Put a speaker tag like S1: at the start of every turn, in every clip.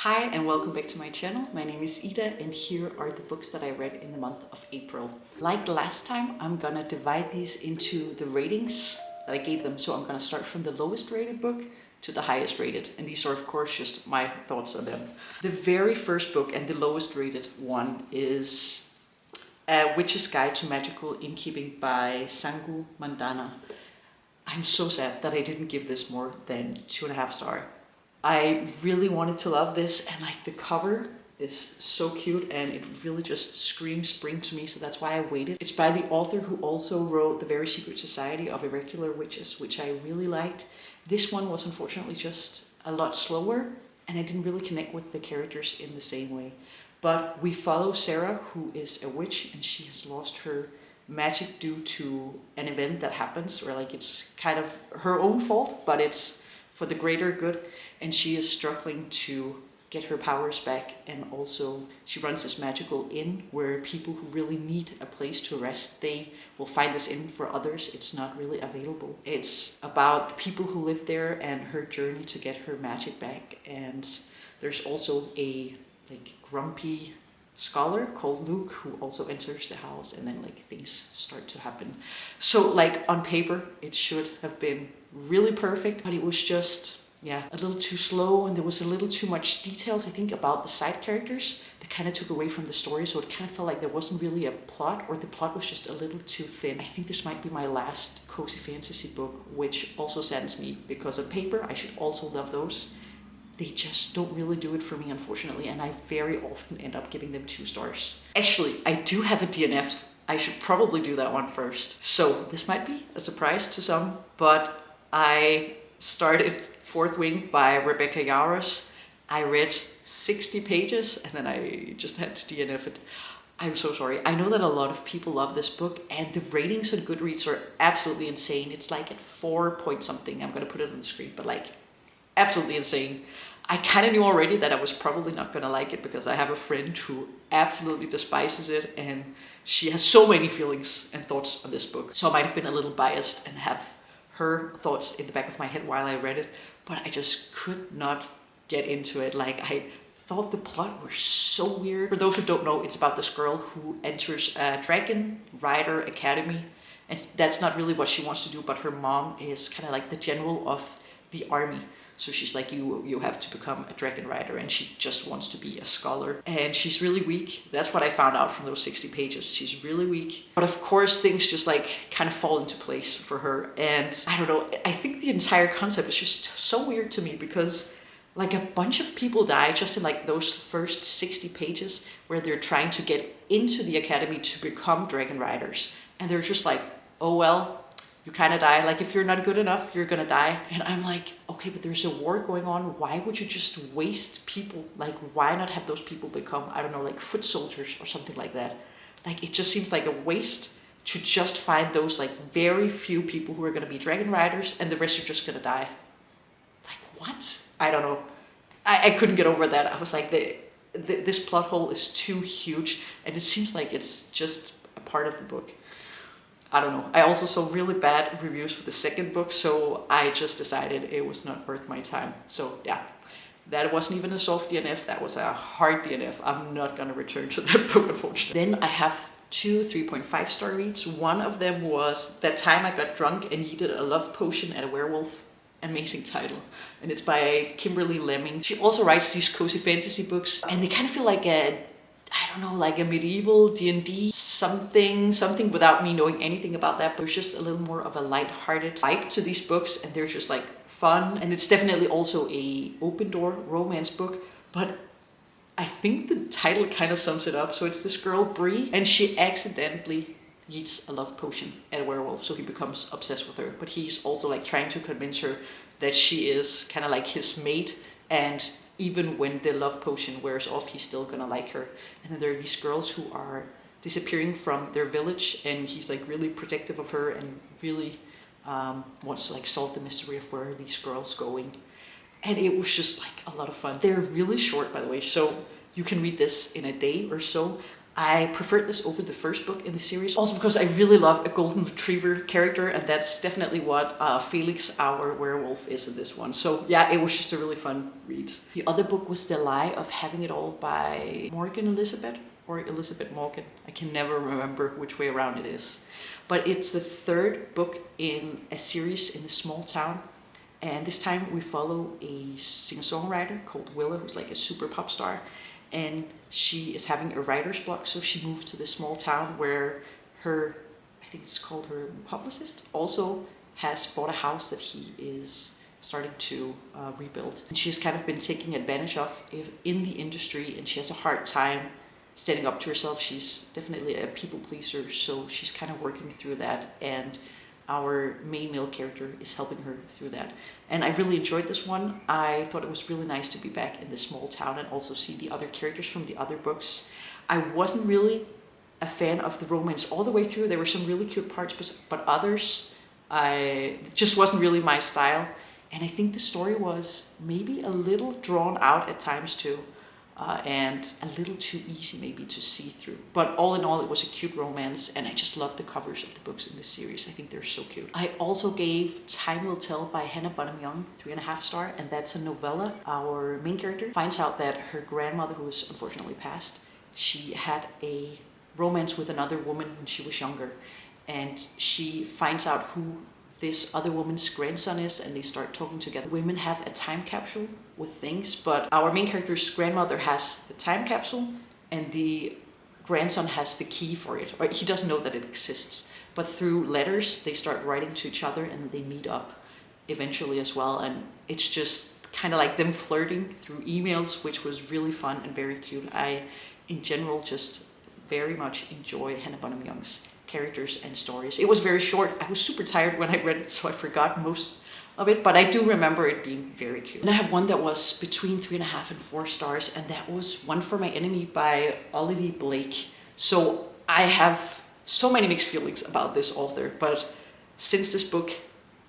S1: Hi and welcome back to my channel. My name is Ida and here are the books that I read in the month of April. Like last time, I'm gonna divide these into the ratings that I gave them. So I'm gonna start from the lowest rated book to the highest rated. And these are of course just my thoughts on them. The very first book and the lowest rated one is A Witch's Guide to Magical Innkeeping by Sangu Mandana. I'm so sad that I didn't give this more than 2.5 stars. I really wanted to love this, and like the cover is so cute and it really just screams spring to me, so that's why I waited. It's by the author who also wrote The Very Secret Society of Irregular Witches, which I really liked. This one was unfortunately just a lot slower and I didn't really connect with the characters in the same way. But we follow Sarah, who is a witch, and she has lost her magic due to an event that happens, or like it's kind of her own fault, but it's for the greater good, and she is struggling to get her powers back. And also she runs this magical inn where people who really need a place to rest, they will find this inn. For others it's not really available. It's about the people who live there and her journey to get her magic back. And there's also a like grumpy scholar called Luke who also enters the house, and then like things start to happen. So like on paper it should have been really perfect, but it was just a little too slow, and there was a little too much details I think about the side characters that kind of took away from the story. So it kind of felt like there wasn't really a plot, or the plot was just a little too thin. I think this might be my last cozy fantasy book, which also saddens me because on paper I should also love those. They just don't really do it for me, unfortunately, and I very often end up giving them 2 stars. Actually, I do have a DNF. I should probably do that one first. So this might be a surprise to some, but I started Fourth Wing by Rebecca Yarros. I read 60 pages and then I just had to DNF it. I'm so sorry. I know that a lot of people love this book, and the ratings on Goodreads are absolutely insane. It's like at 4 point something. I'm gonna put it on the screen, but like absolutely insane. I kind of knew already that I was probably not gonna like it because I have a friend who absolutely despises it, and she has so many feelings and thoughts on this book. So I might have been a little biased and have her thoughts in the back of my head while I read it, but I just could not get into it. Like, I thought the plot was so weird. For those who don't know, it's about this girl who enters a dragon rider academy, and that's not really what she wants to do, but her mom is kind of like the general of the army. So she's like, you have to become a dragon rider, and she just wants to be a scholar. And she's really weak. That's what I found out from those 60 pages. She's really weak. But of course, things just like kind of fall into place for her. And I don't know, I think the entire concept is just so weird to me because like a bunch of people die just in like those first 60 pages where they're trying to get into the academy to become dragon riders. And they're just like, oh well, you kind of die. Like if you're not good enough, you're gonna die. And I'm like, okay, but there's a war going on. Why would you just waste people? Like, why not have those people become, I don't know, like foot soldiers or something like that? Like, it just seems like a waste to just find those like very few people who are gonna be dragon riders and the rest are just gonna die. Like, what? I don't know. I couldn't get over that. I was like, this plot hole is too huge, and it seems like it's just a part of the book. I don't know. I also saw really bad reviews for the second book, so I just decided it was not worth my time. So yeah, that wasn't even a soft DNF, that was a hard DNF. I'm not gonna return to that book, unfortunately. Then I have 2 3.5 star reads. One of them was That Time I Got Drunk and Needed a Love Potion at a Werewolf. Amazing title. And it's by Kimberly Lemming. She also writes these cozy fantasy books, and they kind of feel like I don't know, like a medieval D&D something without me knowing anything about that. But there's just a little more of a light-hearted vibe to these books, and they're just like fun. And it's definitely also a open door romance book, but I think the title kind of sums it up. So it's this girl, Bree, and she accidentally eats a love potion at a werewolf, so he becomes obsessed with her. But he's also like trying to convince her that she is kind of like his mate, and even when the love potion wears off, he's still gonna like her. And then there are these girls who are disappearing from their village, and he's like really protective of her and really wants to like solve the mystery of where are these girls going. And it was just like a lot of fun. They're really short, by the way, so you can read this in a day or so. I preferred this over the first book in the series, also because I really love a golden retriever character, and that's definitely what Felix, our werewolf, is in this one. So yeah, it was just a really fun read. The other book was The Lie of Having It All by Morgan Elizabeth, or Elizabeth Morgan. I can never remember which way around it is. But it's the third book in a series in the small town. And this time we follow a singer-songwriter called Willa, who's like a super pop star. And she is having a writer's block, so she moves to this small town where her, I think it's called her publicist, also has bought a house that he is starting to rebuild. And she's kind of been taken advantage of in the industry, and she has a hard time standing up to herself. She's definitely a people pleaser, so she's kind of working through that, and our main male character is helping her through that. And I really enjoyed this one. I thought it was really nice to be back in this small town and also see the other characters from the other books. I wasn't really a fan of the romance all the way through. There were some really cute parts, but others, it just wasn't really my style. And I think the story was maybe a little drawn out at times too. And a little too easy maybe to see through. But all in all, it was a cute romance, and I just love the covers of the books in this series. I think they're so cute. I also gave Time Will Tell by Hannah Bonham Young 3.5 stars, and that's a novella. Our main character finds out that her grandmother, who is unfortunately passed, she had a romance with another woman when she was younger, and she finds out who this other woman's grandson is, and they start talking together. Women have a time capsule with things, but our main character's grandmother has the time capsule, and the grandson has the key for it. Or he doesn't know that it exists, but through letters they start writing to each other, and they meet up eventually as well. And it's just kind of like them flirting through emails, which was really fun and very cute. I, in general, just very much enjoy Hannah Bonham Young's characters and stories. It was very short. I was super tired when I read it, so I forgot most of it, but I do remember it being very cute. And I have one that was between 3.5 and 4 stars, and that was One for My Enemy by Olivia Blake. So I have so many mixed feelings about this author, but since this book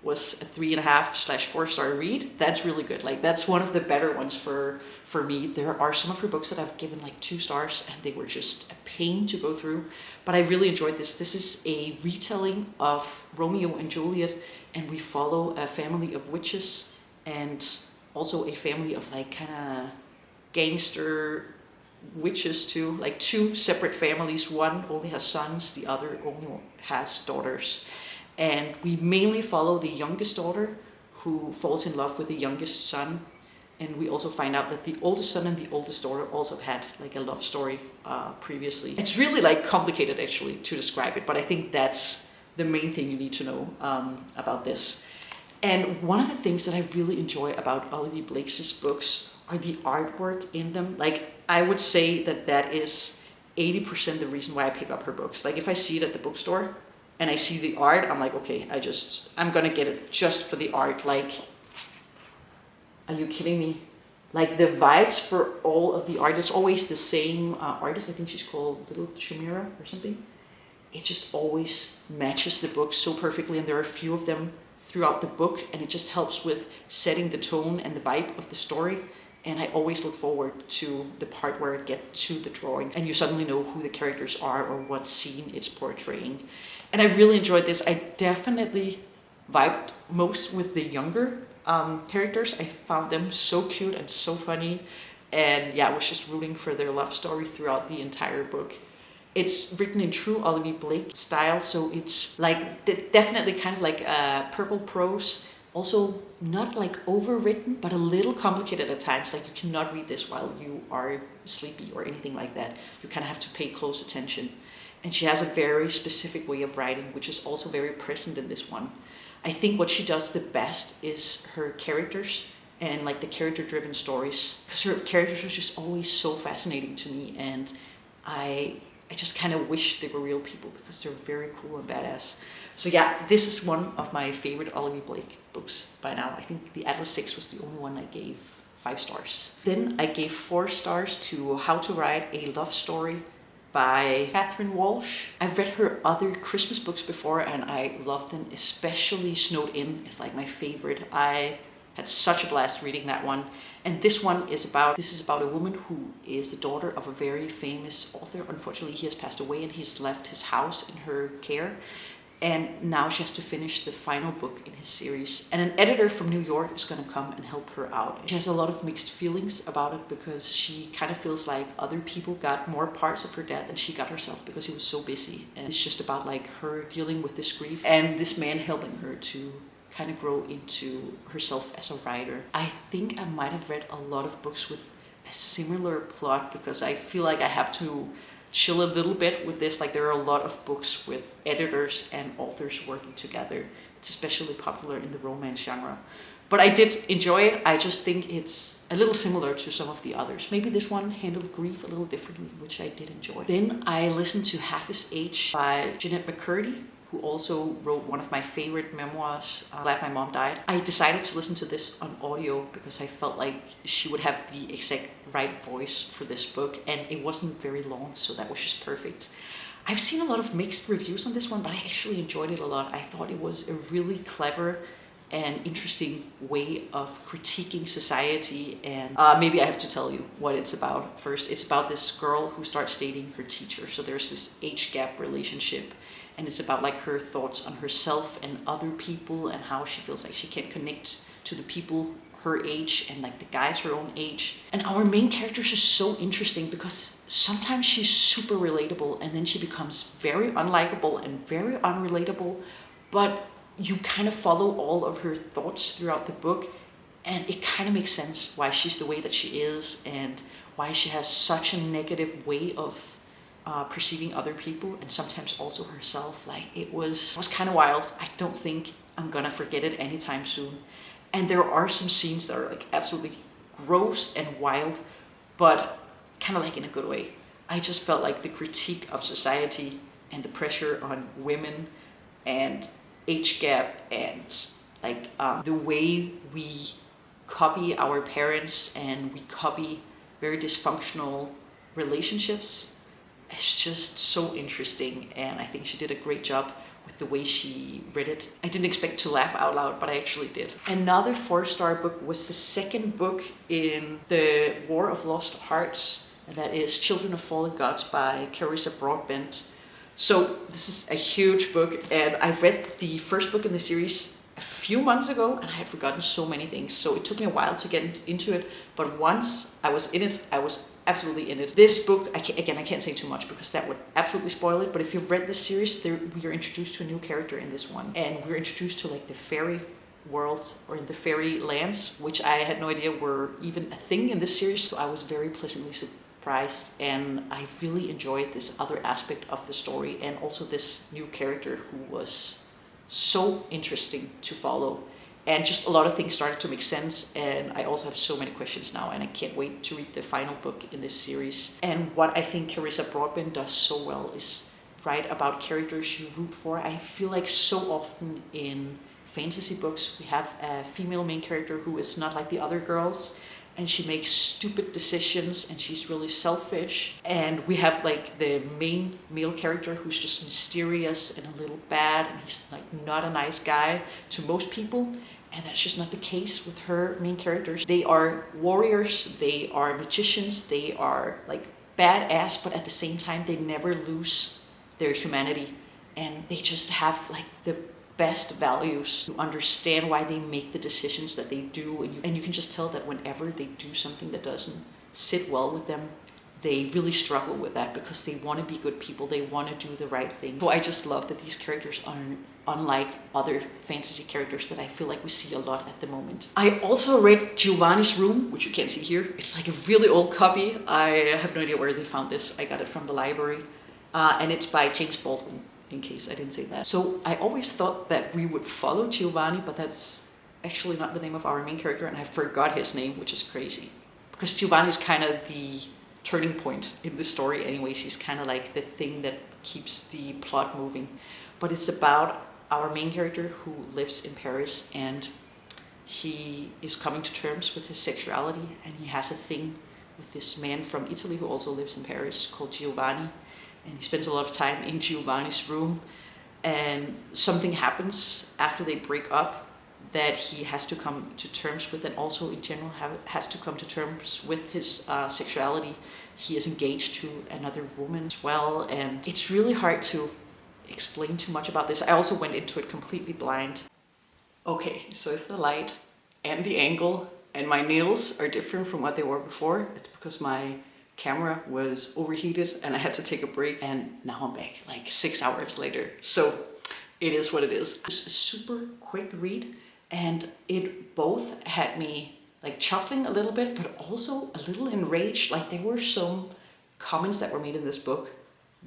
S1: was a 3.5/4 star read, that's really good. Like, that's one of the better ones for me. There are some of her books that I've given like 2 stars, and they were just a pain to go through, but I really enjoyed this. This is a retelling of Romeo and Juliet, and we follow a family of witches and also a family of like kind of gangster witches too, like 2 separate families. One only has sons, the other only has daughters. And we mainly follow the youngest daughter, who falls in love with the youngest son. And we also find out that the oldest son and the oldest daughter also had like a love story previously. It's really like complicated actually to describe it, but I think that's the main thing you need to know about this. And one of the things that I really enjoy about Olivia Blake's books are the artwork in them. Like, I would say that that is 80% the reason why I pick up her books. Like, if I see it at the bookstore and I see the art, I'm like, okay, I'm gonna get it just for the art. Like, are you kidding me? Like, the vibes for all of the art, it's always the same artist. I think she's called Little Chimera or something. It just always matches the book so perfectly, and there are a few of them throughout the book, and it just helps with setting the tone and the vibe of the story. And I always look forward to the part where I get to the drawing and you suddenly know who the characters are or what scene it's portraying. And I really enjoyed this. I definitely vibed most with the younger characters. I found them so cute and so funny, and yeah, I was just rooting for their love story throughout the entire book. It's written in true Olivia Blake style, so it's like definitely kind of like purple prose. Also not like overwritten, but a little complicated at times. Like, you cannot read this while you are sleepy or anything like that. You kind of have to pay close attention. And she has a very specific way of writing, which is also very present in this one. I think what she does the best is her characters and like the character-driven stories, because her characters are just always so fascinating to me, and I just kind of wish they were real people because they're very cool and badass. So yeah, this is one of my favorite Olivia Blake books by now. I think The Atlas 6 was the only one I gave 5 stars. Then I gave 4 stars to How to Write a Love Story by Catherine Walsh. I've read her other Christmas books before and I love them, especially Snowed In is like my favorite. I Had such a blast reading that one. And this is about a woman who is the daughter of a very famous author. Unfortunately, he has passed away and he's left his house in her care. And now she has to finish the final book in his series. And an editor from New York is going to come and help her out. She has a lot of mixed feelings about it because she kind of feels like other people got more parts of her dad than she got herself because he was so busy. And it's just about like her dealing with this grief and this man helping her to kind of grow into herself as a writer. I think I might have read a lot of books with a similar plot because I feel like I have to chill a little bit with this. Like there are a lot of books with editors and authors working together. It's especially popular in the romance genre. But I did enjoy it. I just think it's a little similar to some of the others. Maybe this one handled grief a little differently, which I did enjoy. Then I listened to Half His Age by Jeanette McCurdy, who also wrote one of my favorite memoirs, Glad My Mom Died. I decided to listen to this on audio because I felt like she would have the exact right voice for this book, and it wasn't very long, so that was just perfect. I've seen a lot of mixed reviews on this one, but I actually enjoyed it a lot. I thought it was a really clever and interesting way of critiquing society, and maybe I have to tell you what it's about first. It's about this girl who starts dating her teacher, so there's this age gap relationship. And it's about like her thoughts on herself and other people and how she feels like she can't connect to the people her age and like the guys her own age. And our main character is just so interesting because sometimes she's super relatable and then she becomes very unlikable and very unrelatable, but you kind of follow all of her thoughts throughout the book and it kind of makes sense why she's the way that she is and why she has such a negative way of perceiving other people and sometimes also herself. Like it was kind of wild. I don't think I'm gonna forget it anytime soon. And there are some scenes that are like absolutely gross and wild, but kind of like in a good way. I just felt like the critique of society and the pressure on women and age gap and like the way we copy our parents and we copy very dysfunctional relationships. It's just so interesting, and I think she did a great job with the way she read it. I didn't expect to laugh out loud, but I actually did. Another 4-star book was the second book in the War of Lost Hearts, and that is Children of Fallen Gods by Carissa Broadbent. So this is a huge book, and I read the first book in the series a few months ago, and I had forgotten so many things. So it took me a while to get into it, but once I was in it, I was absolutely in it. This book, I can't say too much because that would absolutely spoil it, but if you've read this series, we are introduced to a new character in this one, and we're introduced to like the fairy world or in the fairy lands, which I had no idea were even a thing in this series, so I was very pleasantly surprised, and I really enjoyed this other aspect of the story and also this new character who was so interesting to follow. And just a lot of things started to make sense, and I also have so many questions now, and I can't wait to read the final book in this series. And what I think Carissa Broadbent does so well is write about characters you root for. I feel like so often in fantasy books we have a female main character who is not like the other girls, and she makes stupid decisions and she's really selfish, and we have like the main male character who's just mysterious and a little bad, and he's like not a nice guy to most people. And that's just not the case with her main characters. They are warriors, they are magicians, they are like badass, but at the same time they never lose their humanity, and they just have like the best values. You understand why they make the decisions that they do, and you can just tell that whenever they do something that doesn't sit well with them, they really struggle with that because they want to be good people, they want to do the right thing. So I just love that these characters are unlike other fantasy characters that I feel like we see a lot at the moment. I also read Giovanni's Room, which you can't see here. It's like a really old copy. I have no idea where they found this. I got it from the library, and it's by James Baldwin, in case I didn't say that. So I always thought that we would follow Giovanni, but that's actually not the name of our main character, and I forgot his name, which is crazy. Because Giovanni is kind of the turning point in the story anyways. He's kind of like the thing that keeps the plot moving. But it's about our main character who lives in Paris, and he is coming to terms with his sexuality, and he has a thing with this man from Italy who also lives in Paris called Giovanni, and he spends a lot of time in Giovanni's room, and something happens after they break up that he has to come to terms with, and also in general has to come to terms with his sexuality. He is engaged to another woman as well, and it's really hard to explain too much about this. I also went into it completely blind. Okay, so if the light and the angle and my nails are different from what they were before, it's because my camera was overheated and I had to take a break, and now I'm back like 6 hours later. So it is what it is. It's a super quick read, and it both had me like chuckling a little bit, but also a little enraged. Like there were some comments that were made in this book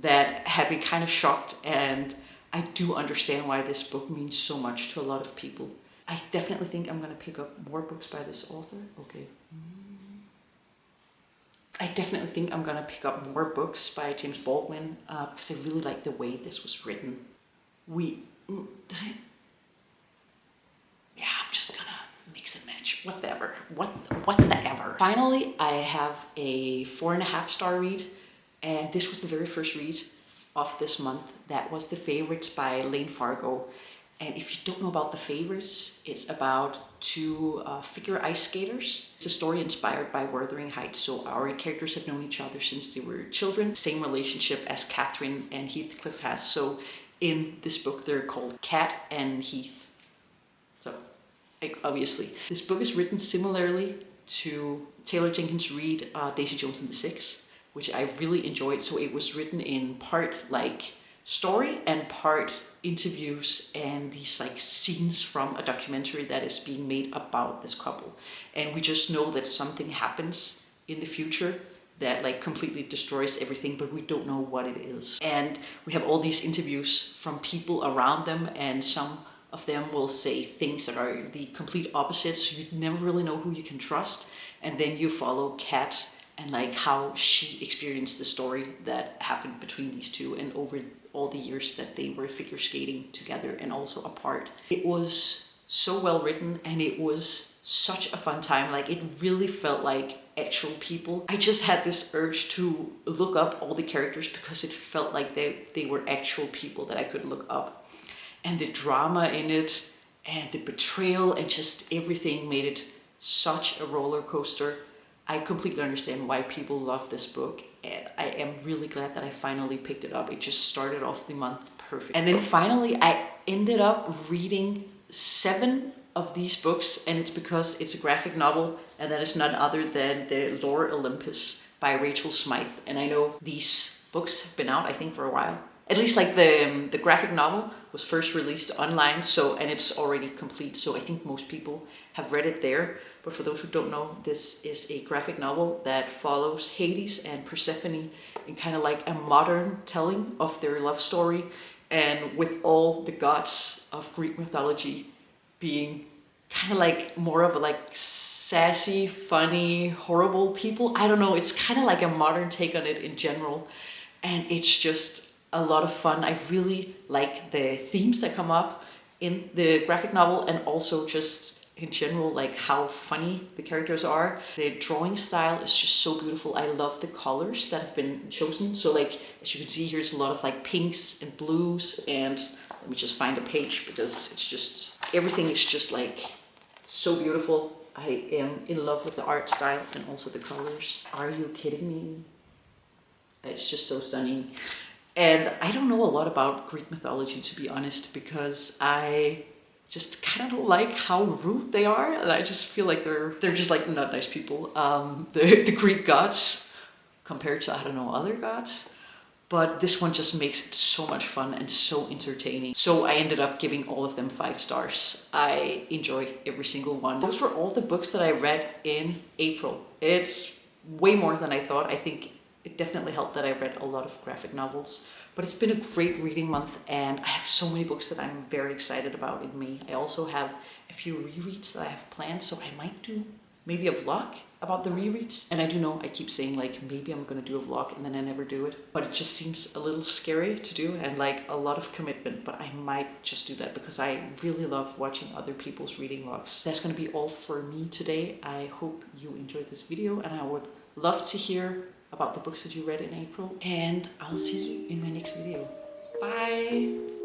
S1: that had me kind of shocked, and I do understand why this book means so much to a lot of people. I definitely think I'm gonna pick up more books by this author. Okay. I definitely think I'm gonna pick up more books by James Baldwin because I really like the way this was written. I'm just gonna mix and match, whatever. Finally, I have a 4.5 star read, and this was the very first read of this month. That was The Favorites by Lane Fargo. And if you don't know about The Favorites, it's about two figure ice skaters. It's a story inspired by Wuthering Heights. So our characters have known each other since they were children. Same relationship as Catherine and Heathcliff has. So in this book, they're called Cat and Heath. So obviously, this book is written similarly to Taylor Jenkins Reid, Daisy Jones and the Six, which I really enjoyed. So it was written in part like story and part interviews and these like scenes from a documentary that is being made about this couple. And we just know that something happens in the future that like completely destroys everything, but we don't know what it is. And we have all these interviews from people around them, and some of them will say things that are the complete opposite, so you never really know who you can trust. And then you follow Kat and like how she experienced the story that happened between these two and over all the years that they were figure skating together and also apart. It was so well written, and it was such a fun time. Like it really felt like actual people. I just had this urge to look up all the characters because it felt like they were actual people that I could look up. And the drama in it and the betrayal and just everything made it such a roller coaster. I completely understand why people love this book, and I am really glad that I finally picked it up. It just started off the month perfect. And then finally I ended up reading 7 of these books, and it's because it's a graphic novel, and that is none other than The Lore Olympus by Rachel Smythe. And I know these books have been out, I think, for a while. At least like the graphic novel was first released online, so, and it's already complete, so I think most people have read it there. But for those who don't know, this is a graphic novel that follows Hades and Persephone in kind of like a modern telling of their love story, and with all the gods of Greek mythology being kind of like more of a like sassy, funny, horrible people. I don't know, it's kind of like a modern take on it in general, and it's just a lot of fun. I really like the themes that come up in the graphic novel, and also just in general like how funny the characters are. The drawing style is just so beautiful. I love the colors that have been chosen. So like as you can see, here's a lot of like pinks and blues, and let me just find a page because it's just, everything is just like so beautiful. I am in love with the art style and also the colors. Are you kidding me? It's just so stunning. And I don't know a lot about Greek mythology, to be honest, because I just kind of don't like how rude they are, and I just feel like they're just like not nice people. The Greek gods compared to, I don't know, other gods. But this one just makes it so much fun and so entertaining. So I ended up giving all of them 5 stars. I enjoy every single one. Those were all the books that I read in April. It's way more than I thought. I think it definitely helped that I read a lot of graphic novels. But it's been a great reading month, and I have so many books that I'm very excited about in May. I also have a few rereads that I have planned, so I might do maybe a vlog about the rereads. And I do know I keep saying like maybe I'm gonna do a vlog, and then I never do it. But it just seems a little scary to do and like a lot of commitment, but I might just do that because I really love watching other people's reading vlogs. That's gonna be all for me today. I hope you enjoyed this video, and I would love to hear about the books that you read in April, and I'll see you in my next video. Bye!